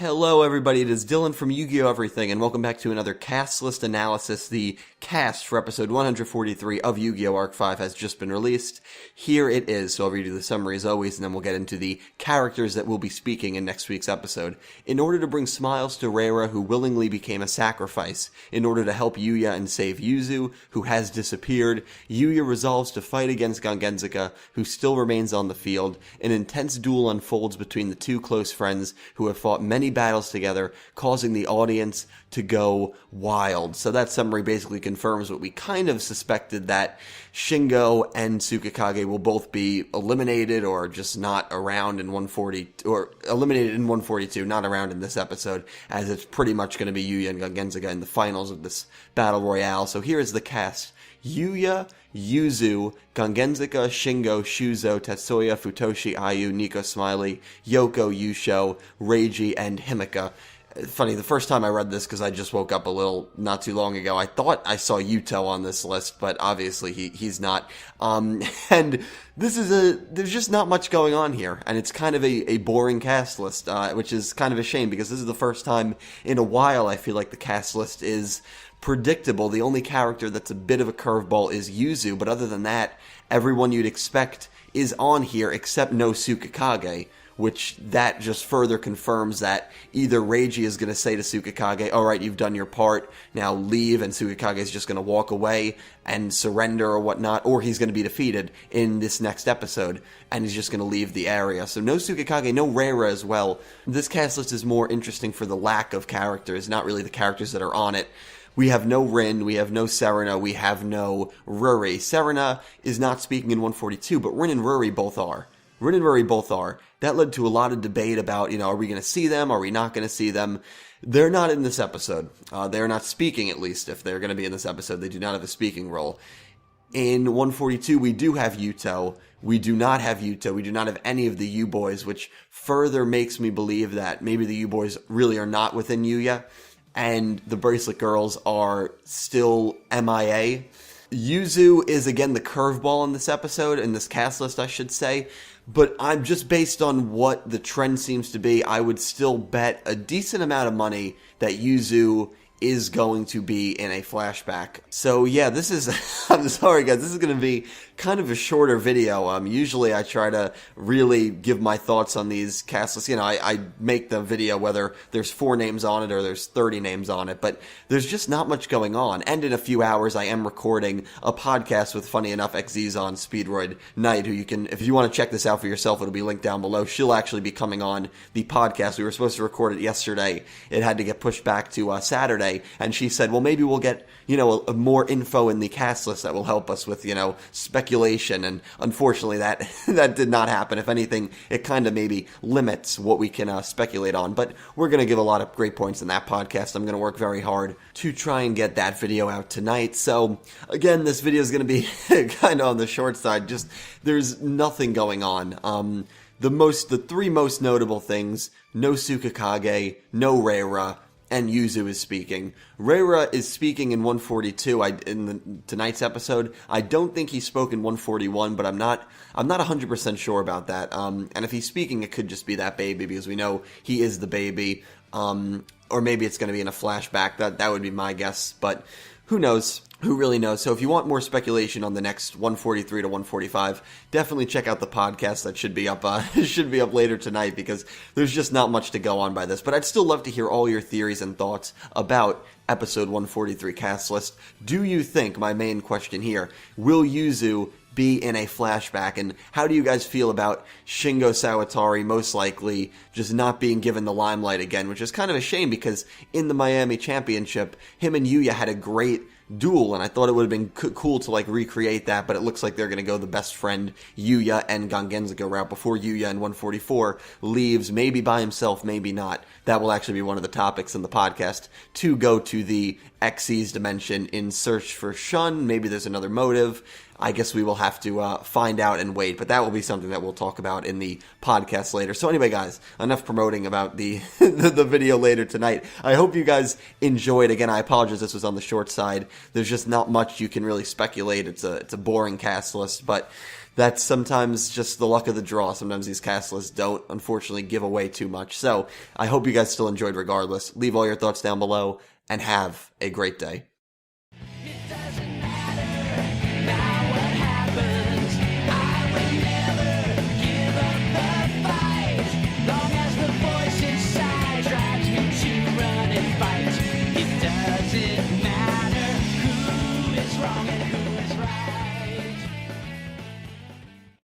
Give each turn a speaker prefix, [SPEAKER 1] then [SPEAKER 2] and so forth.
[SPEAKER 1] Hello everybody, it is Dylan from YuGiOh Everything, and welcome back to another cast list analysis. The cast for episode 143 of YuGiOh Arc-V has just been released. Here it is, so I'll read you the summary as always, and then we'll get into the characters that will be speaking in next week's episode. In order to bring smiles to Reira, who willingly became a sacrifice, in order to help Yuya and save Yuzu, who has disappeared, Yuya resolves to fight against Gangenzuka, who still remains on the field. An intense duel unfolds between the two close friends who have fought many battles together, causing the audience to go wild. So that summary basically confirms what we kind of suspected, that Shingo and Tsukikage will both be eliminated or just not around in 140, or eliminated in 142, not around in this episode, as it's pretty much going to be Yuya and Gangenzuka in the finals of this battle royale. So here is the cast. Yuya, Yuzu, Gangenzuka, Shingo, Shuzo, Tetsuya, Futoshi, Ayu, Nico Smiley, Yoko, Yusho, Reiji, and Himika. Funny, the first time I read this, because I just woke up a little not too long ago, I thought I saw Yuto on this list, but obviously he's not. And there's just not much going on here, and it's kind of a boring cast list, which is kind of a shame, because this is the first time in a while I feel like the cast list is predictable. The only character that's a bit of a curveball is Yuzu, but other than that, everyone you'd expect is on here except no Tsukikage, which that just further confirms that either Reiji is going to say to Tsukikage, alright, you've done your part, now leave, and Tsukikage is just going to walk away and surrender or whatnot, or he's going to be defeated in this next episode, and he's just going to leave the area. So no Tsukikage, no Reira as well. This cast list is more interesting for the lack of characters, not really the characters that are on it. We have no Rin, we have no Serena, we have no Ruri. Serena is not speaking in 142, but Rin and Ruri both are. Rin and Ruri both are. That led to a lot of debate about, are we going to see them? Are we not going to see them? They're not in this episode. They're not speaking, at least. If they're going to be in this episode, they do not have a speaking role. In 142, we do have Yuto. We do not have Yuto. We do not have any of the U-Boys, which further makes me believe that maybe the U-Boys really are not within Yuya, and the Bracelet Girls are still MIA. Yuzu is, again, the curveball in this episode, in this cast list, I should say. But I'm just based on what the trend seems to be, I would still bet a decent amount of money that Yuzu is going to be in a flashback. So yeah, this is, I'm sorry guys, this is going to be kind of a shorter video. Usually I try to really give my thoughts on these cast lists. I make the video whether there's 4 names on it or there's 30 names on it, but there's just not much going on. And in a few hours I am recording a podcast with, funny enough, XZ's on Speedroid Knight, who you can, if you want to check this out for yourself, it'll be linked down below. She'll actually be coming on the podcast. We were supposed to record it yesterday. It had to get pushed back to Saturday, and she said, well, maybe we'll get, a more info in the cast list that will help us with, speculation, and unfortunately that did not happen. If anything, it kind of maybe limits what we can speculate on, but we're going to give a lot of great points in that podcast. I'm going to work very hard to try and get that video out tonight. So again, this video is going to be kind of on the short side. Just, there's nothing going on. The 3 most notable things: no Tsukikage, no Reira, and Yuzu is speaking. Reira is speaking in 142 in tonight's episode. I don't think he spoke in 141, but I'm not 100% sure about that. And if he's speaking, it could just be that baby, because we know he is the baby. Or maybe it's going to be in a flashback. That would be my guess, but who knows? Who really knows? So if you want more speculation on the next 143 to 145, definitely check out the podcast. That should be up later tonight, because there's just not much to go on by this. But I'd still love to hear all your theories and thoughts about episode 143 cast list. Do you think, my main question here, will Yuzu be in a flashback? And how do you guys feel about Shingo Sawatari most likely just not being given the limelight again, which is kind of a shame, because in the Miami Championship, him and Yuya had a great duel, and I thought it would have been cool to recreate that, but it looks like they're going to go the best friend Yuya and Gangenzuka route before Yuya in 144 leaves, maybe by himself, maybe not. That will actually be one of the topics in the podcast, to go to the Xyz dimension in search for Shun. Maybe there's another motive. I guess we will have to find out and wait, but that will be something that we'll talk about in the podcast later. So anyway, guys, enough promoting about the the video later tonight. I hope you guys enjoyed. Again, I apologize this was on the short side. There's just not much you can really speculate. It's a boring cast list, but that's sometimes just the luck of the draw. Sometimes these cast lists don't, unfortunately, give away too much. So I hope you guys still enjoyed regardless. Leave all your thoughts down below, and have a great day.